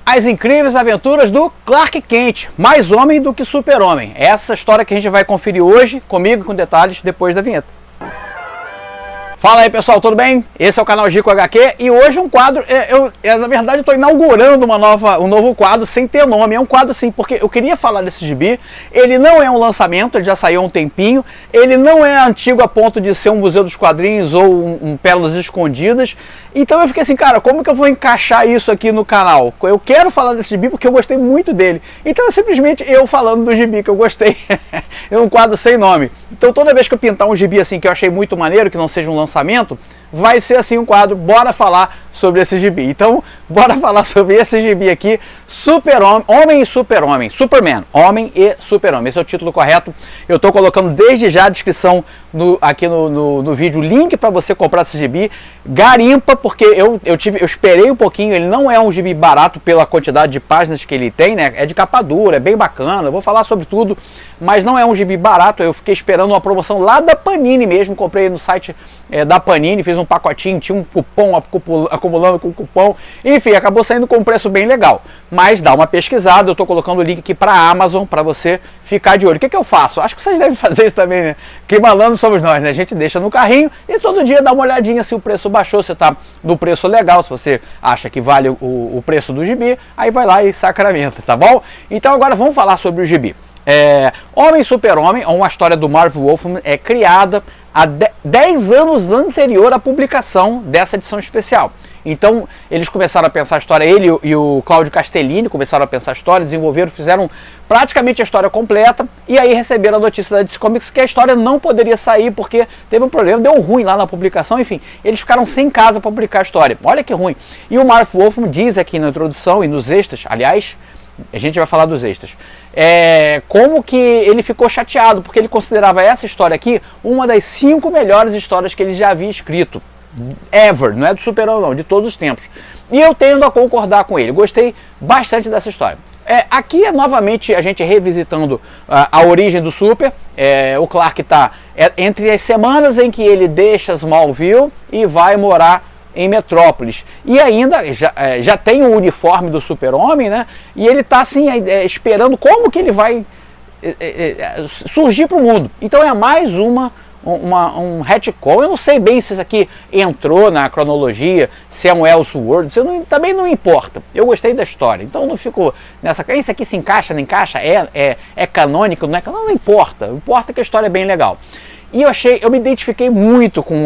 As incríveis aventuras do Clark Kent, mais homem do que super-homem. Essa história que a gente vai conferir hoje, comigo com detalhes, depois da vinheta. Fala aí pessoal, tudo bem? Esse é o canal Gico HQ e hoje um quadro, na verdade eu estou inaugurando um novo quadro sem ter nome. É um quadro assim, porque eu queria falar desse gibi. Ele não é um lançamento, ele já saiu há um tempinho. Ele não é antigo a ponto de ser um museu dos quadrinhos ou um Pérolas Escondidas. Então eu fiquei assim, cara, como que eu vou encaixar isso aqui no canal? Eu quero falar desse gibi porque eu gostei muito dele. Então é simplesmente eu falando do gibi que eu gostei. É um quadro sem nome. Então toda vez que eu pintar um gibi assim que eu achei muito maneiro, que não seja um lançamento, vai ser assim um quadro, bora falar sobre esse gibi. Então, bora falar sobre esse gibi aqui, Super-Homem, Homem e Super-Homem, Superman, Homem e Super-Homem, esse é o título correto. Eu estou colocando desde já a descrição aqui no vídeo, o link para você comprar esse gibi. Garimpa, porque eu esperei um pouquinho, ele não é um gibi barato pela quantidade de páginas que ele tem, né? É de capa dura, é bem bacana, eu vou falar sobre tudo, mas não é um gibi barato. Eu fiquei esperando uma promoção lá da Panini mesmo, comprei no site da Panini, fiz um pacotinho, tinha um cupom acumulando com cupom, enfim, acabou saindo com um preço bem legal. Mas dá uma pesquisada, eu estou colocando o link aqui para a Amazon, para você ficar de olho. O que eu faço? Acho que vocês devem fazer isso também, né? Que malandro somos nós, né? A gente deixa no carrinho e todo dia dá uma olhadinha se o preço baixou, se está no preço legal, se você acha que vale o preço do gibi, aí vai lá e sacramenta, tá bom? Então agora vamos falar sobre o gibi. Homem e Super-Homem, uma história do Marv Wolfman, é criada há 10 anos anterior à publicação dessa edição especial. Então eles começaram a pensar a história, ele e o Claudio Castellini começaram a pensar a história, desenvolveram, fizeram praticamente a história completa, e aí receberam a notícia da DC Comics que a história não poderia sair porque teve um problema, deu ruim lá na publicação, enfim, eles ficaram sem casa para publicar a história. Olha que ruim. E o Marv Wolfman diz aqui na introdução e nos extras, aliás, a gente vai falar dos extras, como que ele ficou chateado, porque ele considerava essa história aqui uma das 5 melhores histórias que ele já havia escrito. Ever, não é do Super-Homem não, de todos os tempos. E eu tendo a concordar com ele, gostei bastante dessa história. Aqui é novamente a gente revisitando a origem do Super. O Clark está entre as semanas em que ele deixa Smallville e vai morar em Metrópolis, e ainda já tem o uniforme do Super-Homem, né? E ele está assim esperando como que ele vai surgir para o mundo. Então é mais um retcon. Eu não sei bem se isso aqui entrou na cronologia, se é um Elseworld, também não importa. Eu gostei da história, então eu não fico nessa. Isso aqui se encaixa, não encaixa, é canônico, não é canônico, não importa. O importa é que a história é bem legal. E eu me identifiquei muito com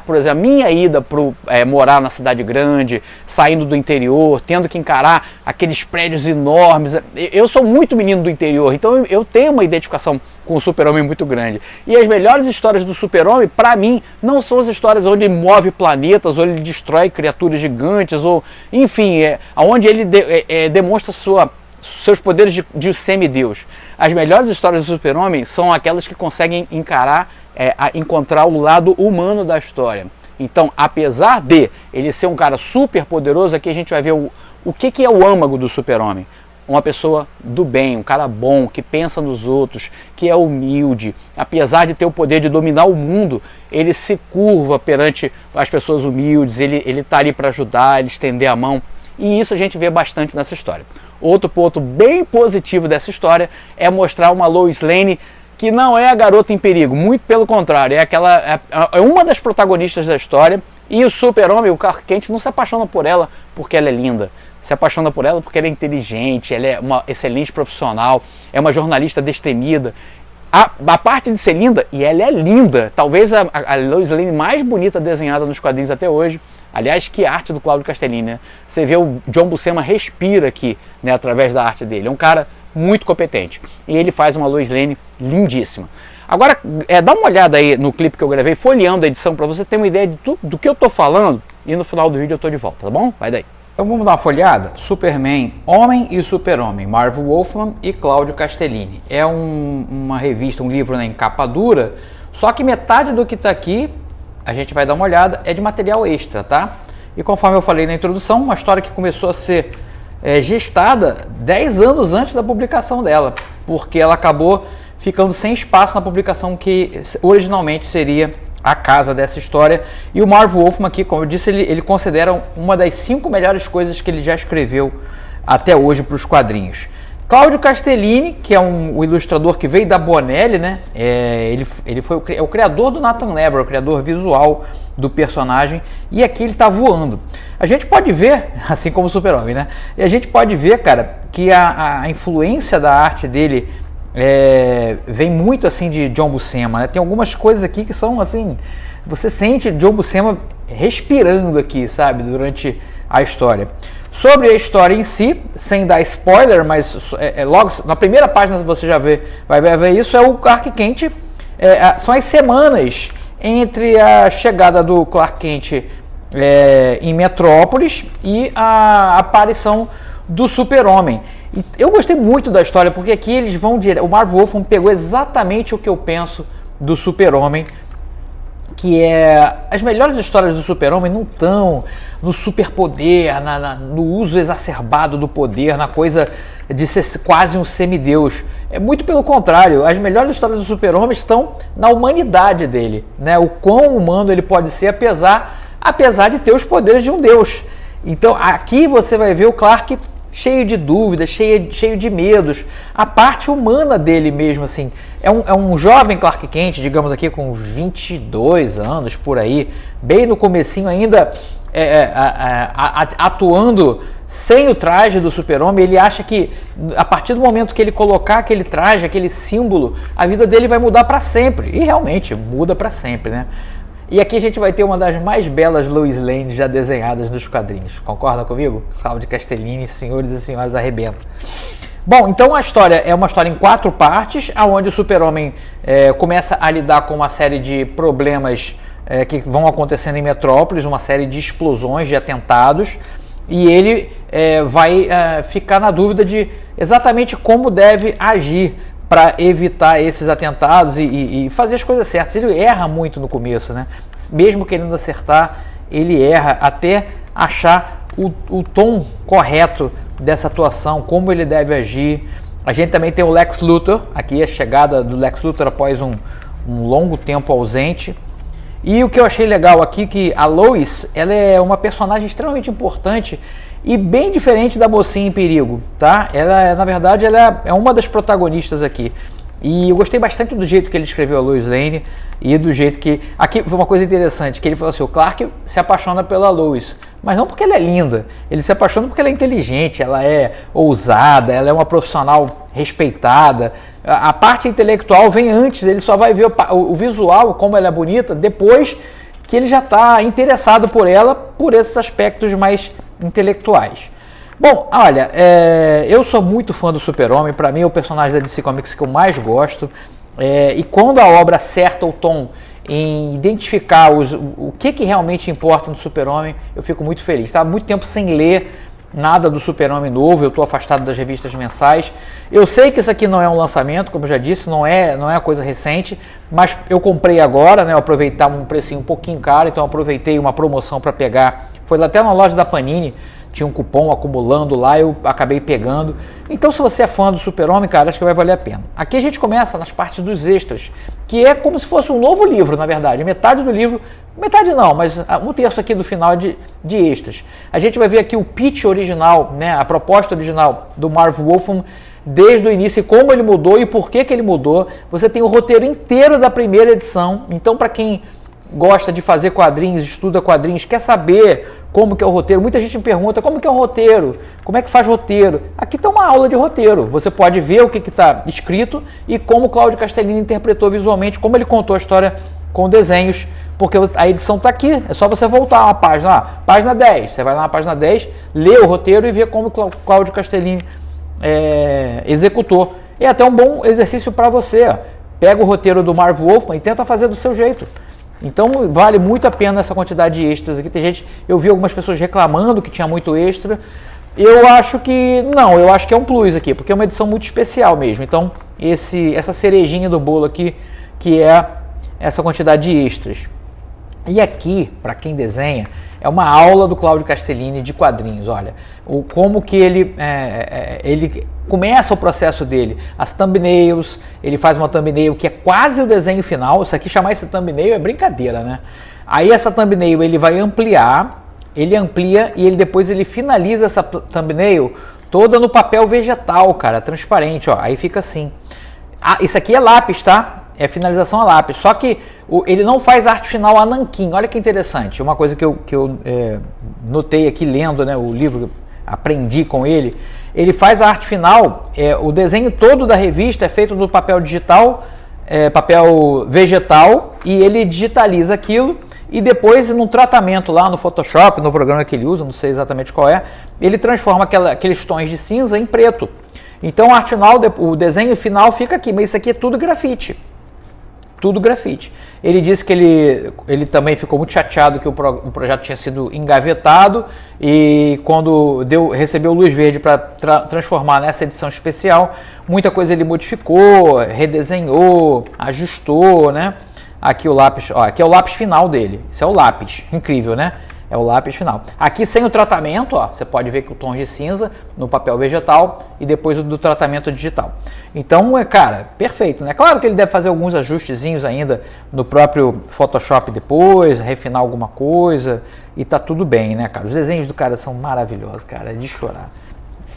por exemplo, a minha ida para morar na cidade grande, saindo do interior, tendo que encarar aqueles prédios enormes. Eu sou muito menino do interior, então eu tenho uma identificação com o Super-Homem muito grande. E as melhores histórias do Super-Homem, para mim, não são as histórias onde ele move planetas, ou ele destrói criaturas gigantes, ou enfim, onde ele demonstra seus poderes de semideus. As melhores histórias do Super-Homem são aquelas que conseguem encontrar o lado humano da história. Então, apesar de ele ser um cara super poderoso, aqui a gente vai ver o que é o âmago do Super-Homem. Uma pessoa do bem, um cara bom, que pensa nos outros, que é humilde. Apesar de ter o poder de dominar o mundo, ele se curva perante as pessoas humildes, ele está ali para ajudar, ele estender a mão. E isso a gente vê bastante nessa história. Outro ponto bem positivo dessa história é mostrar uma Lois Lane que não é a garota em perigo, muito pelo contrário, é uma das protagonistas da história. E o Super-Homem, o Clark Kent, não se apaixona por ela porque ela é linda, se apaixona por ela porque ela é inteligente, ela é uma excelente profissional, é uma jornalista destemida. A parte de ser linda, e ela é linda, talvez a Lois Lane mais bonita desenhada nos quadrinhos até hoje. Aliás, que arte do Claudio Castellini, né? Você vê o John Buscema respira aqui, né, através da arte dele. É um cara muito competente. E ele faz uma Lois Lane lindíssima. Agora, dá uma olhada aí no clipe que eu gravei, folheando a edição, para você ter uma ideia do que eu tô falando. E no final do vídeo eu tô de volta, tá bom? Vai daí. Então vamos dar uma folhada. Superman, Homem e Super-Homem, Marv Wolfman e Claudio Castellini. É uma revista, um livro, né, em capa dura, só que metade do que está aqui, a gente vai dar uma olhada, é de material extra, tá? E conforme eu falei na introdução, uma história que começou a ser gestada 10 anos antes da publicação dela, porque ela acabou ficando sem espaço na publicação que originalmente seria a casa dessa história. E o Marv Wolfman aqui, como eu disse, ele considera uma das 5 melhores coisas que ele já escreveu até hoje para os quadrinhos. Cláudio Castellini, que é o ilustrador que veio da Bonelli, né? Ele foi o criador do Nathan Lever, o criador visual do personagem, e aqui ele está voando. A gente pode ver, assim como o Super-Homem, né? E a gente pode ver, cara, que a influência da arte dele vem muito assim de John Buscema, né? Tem algumas coisas aqui que são assim, você sente John Buscema respirando aqui, sabe, durante a história. Sobre a história em si, sem dar spoiler, mas logo na primeira página você já vai ver isso, é o Clark Kent, são as semanas entre a chegada do Clark Kent em Metrópolis e a aparição do Super-Homem. E eu gostei muito da história, porque aqui eles vão direto, o Marv Wolfman pegou exatamente o que eu penso do Super-Homem, que as melhores histórias do Super-Homem não estão no superpoder, no uso exacerbado do poder, na coisa de ser quase um semideus. É muito pelo contrário, as melhores histórias do Super-Homem estão na humanidade dele, né? O quão humano ele pode ser, apesar de ter os poderes de um deus. Então aqui você vai ver o Clark cheio de dúvidas, cheio de medos, a parte humana dele mesmo, assim, é um jovem Clark Kent, digamos aqui, com 22 anos, por aí, bem no comecinho ainda, atuando sem o traje do Super-Homem. Ele acha que, a partir do momento que ele colocar aquele traje, aquele símbolo, a vida dele vai mudar para sempre, e realmente muda para sempre, né? E aqui a gente vai ter uma das mais belas Lois Lane já desenhadas nos quadrinhos. Concorda comigo? Cláudio Castellini, senhores e senhoras, arrebenta. Bom, então a história é uma história em 4 partes, onde o Super-Homem começa a lidar com uma série de problemas que vão acontecendo em Metrópolis, uma série de explosões, de atentados, e ele vai ficar na dúvida de exatamente como deve agir para evitar esses atentados e fazer as coisas certas. Ele erra muito no começo, né? Mesmo querendo acertar, ele erra até achar o tom correto dessa atuação, como ele deve agir. A gente também tem o Lex Luthor, aqui a chegada do Lex Luthor após um longo tempo ausente. E o que eu achei legal aqui, que a Lois, ela é uma personagem extremamente importante e bem diferente da Mocinha em Perigo, tá? Ela, na verdade, ela é uma das protagonistas aqui. E eu gostei bastante do jeito que ele escreveu a Lois Lane e do jeito que... Aqui foi uma coisa interessante, que ele falou assim, o Clark se apaixona pela Lois, mas não porque ela é linda, ele se apaixona porque ela é inteligente, ela é ousada, ela é uma profissional respeitada. A parte intelectual vem antes, ele só vai ver o visual, como ela é bonita, depois que ele já está interessado por ela, por esses aspectos mais intelectuais. Bom, olha, eu sou muito fã do Super-Homem, para mim é o personagem da DC Comics que eu mais gosto, e quando a obra acerta o tom em identificar o que realmente importa no Super-Homem, eu fico muito feliz. Estava muito tempo sem ler nada do Super-Homem novo, eu estou afastado das revistas mensais. Eu sei que isso aqui não é um lançamento, como eu já disse, não é uma coisa recente, mas eu comprei agora, né? Eu aproveitei um precinho um pouquinho caro, então eu aproveitei uma promoção para pegar. Foi até na loja da Panini, tinha um cupom acumulando lá, eu acabei pegando. Então, se você é fã do Super-Homem, cara, acho que vai valer a pena. Aqui a gente começa nas partes dos extras, que é como se fosse um novo livro, na verdade. Metade do livro, metade não, mas um terço aqui do final de extras. A gente vai ver aqui o pitch original, né, a proposta original do Marv Wolfman, desde o início, e como ele mudou e por que ele mudou. Você tem o roteiro inteiro da primeira edição, então para quem gosta de fazer quadrinhos, estuda quadrinhos, quer saber como que é o roteiro, muita gente me pergunta como que é o roteiro, como é que faz roteiro. Aqui está uma aula de roteiro, você pode ver o que está escrito e como o Cláudio Castellini interpretou visualmente, como ele contou a história com desenhos, porque a edição está aqui, é só você voltar uma página lá, página 10, você vai lá na página 10, lê o roteiro e vê como o Cláudio Castellini executou. É até um bom exercício para você, ó. Pega o roteiro do Marv Wolfman e tenta fazer do seu jeito. Então vale muito a pena essa quantidade de extras aqui. Tem gente, eu vi algumas pessoas reclamando que tinha muito extra. Eu acho que não, eu acho que é um plus aqui, porque é uma edição muito especial mesmo. Então essa cerejinha do bolo aqui, que é essa quantidade de extras. E aqui, para quem desenha, é uma aula do Cláudio Castellini de quadrinhos. Olha, como que ele começa o processo dele, as thumbnails, ele faz uma thumbnail que é quase o desenho final. Isso aqui, chamar esse thumbnail é brincadeira, né? Aí essa thumbnail ele vai ampliar, ele amplia e depois ele finaliza essa thumbnail toda no papel vegetal, cara, transparente, ó. Aí fica assim. Ah, isso aqui é lápis, tá? É finalização a lápis. Só que ele não faz arte final a nanquim. Olha que interessante. Uma coisa que eu notei aqui lendo, né, o livro, aprendi com ele. Ele faz a arte final, o desenho todo da revista é feito no papel digital, papel vegetal, e ele digitaliza aquilo. E depois, no tratamento lá no Photoshop, no programa que ele usa, não sei exatamente qual é, ele transforma aqueles tons de cinza em preto. Então, a arte final, o desenho final fica aqui, mas isso aqui é tudo grafite. Tudo grafite. Ele disse que ele também ficou muito chateado que o projeto tinha sido engavetado e quando recebeu luz verde para transformar nessa edição especial, muita coisa ele modificou, redesenhou, ajustou, né? Aqui o lápis, ó, aqui é o lápis final dele. Isso é o lápis, incrível, né? É o lápis final. Aqui sem o tratamento, ó, você pode ver que o tom de cinza no papel vegetal e depois o do tratamento digital. Então, cara, perfeito, né? Claro que ele deve fazer alguns ajustezinhos ainda no próprio Photoshop depois, refinar alguma coisa e tá tudo bem, né, cara? Os desenhos do cara são maravilhosos, cara, é de chorar.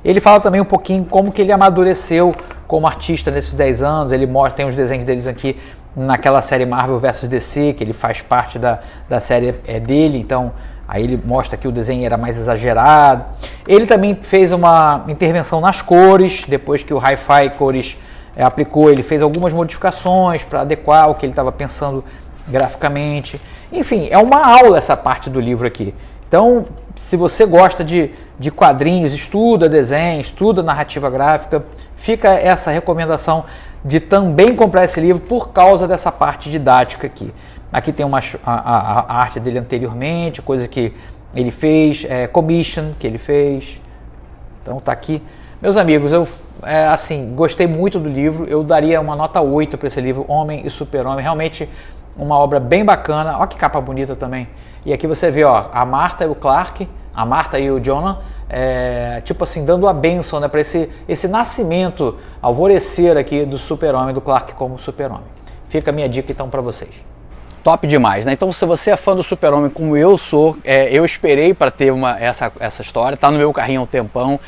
Ele fala também um pouquinho como que ele amadureceu como artista nesses 10 anos, ele mostra, tem os desenhos deles aqui naquela série Marvel vs DC, que ele faz parte da série dele, então aí ele mostra que o desenho era mais exagerado. Ele também fez uma intervenção nas cores, depois que o Hi-Fi Cores aplicou, ele fez algumas modificações para adequar o que ele estava pensando graficamente. Enfim, é uma aula essa parte do livro aqui. Então, se você gosta de quadrinhos, estuda desenho, estuda narrativa gráfica, fica essa recomendação de também comprar esse livro por causa dessa parte didática aqui. Aqui tem a arte dele anteriormente, coisa que ele fez, commission que ele fez. Então tá aqui. Meus amigos, eu assim, gostei muito do livro, eu daria uma nota 8 para esse livro, Homem e Super-Homem, realmente uma obra bem bacana. Olha que capa bonita também. E aqui você vê, ó, a Martha e o Clark, a Martha e o Jonah, tipo assim, dando a bênção, né, para esse nascimento, alvorecer aqui do Super-Homem, do Clark como Super-Homem. Fica a minha dica então para vocês. Top demais, né? Então, se você é fã do Super-Homem como eu sou, eu esperei para ter essa história, tá no meu carrinho há um tempão,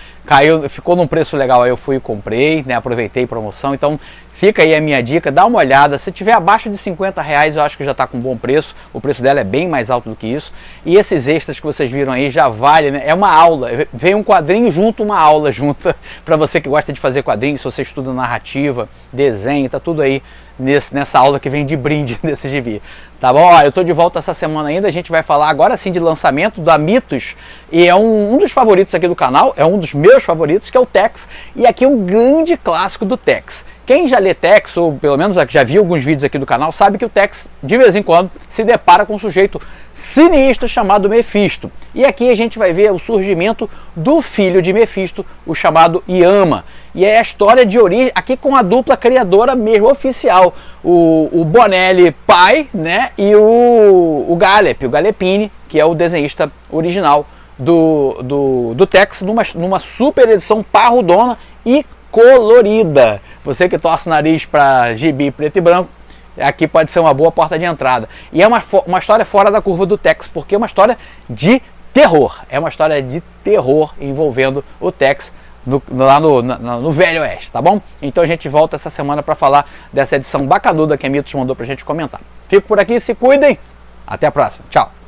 ficou num preço legal, aí eu fui e comprei, né? Aproveitei promoção, então fica aí a minha dica, dá uma olhada, se tiver abaixo de R$50 eu acho que já está com bom preço, o preço dela é bem mais alto do que isso, e esses extras que vocês viram aí já vale, né? É uma aula, vem um quadrinho junto, uma aula junto, para você que gosta de fazer quadrinhos, se você estuda narrativa, desenho, tá tudo aí nessa aula que vem de brinde nesse gibi. Tá bom? Ó, eu tô de volta essa semana ainda, a gente vai falar agora sim de lançamento da Mitos, e é um dos favoritos aqui do canal, é um dos meus favoritos, que é o Tex, e aqui é um grande clássico do Tex. Quem já lê Tex, ou pelo menos já viu alguns vídeos aqui do canal, sabe que o Tex, de vez em quando, se depara com um sujeito sinistro chamado Mephisto. E aqui a gente vai ver o surgimento do filho de Mephisto, o chamado Yama. E é a história de origem, aqui com a dupla criadora mesmo, oficial, o Bonelli pai, né, e o Galep, o Galepini, que é o desenhista original do Tex, numa super edição parrudona e colorida. Você que torce o nariz para gibi preto e branco, aqui pode ser uma boa porta de entrada. E é uma história fora da curva do Tex, porque é uma história de terror. É uma história de terror envolvendo o Tex lá no Velho Oeste, tá bom? Então a gente volta essa semana para falar dessa edição bacanuda que a Mitos mandou pra gente comentar. Fico por aqui, se cuidem, até a próxima, tchau!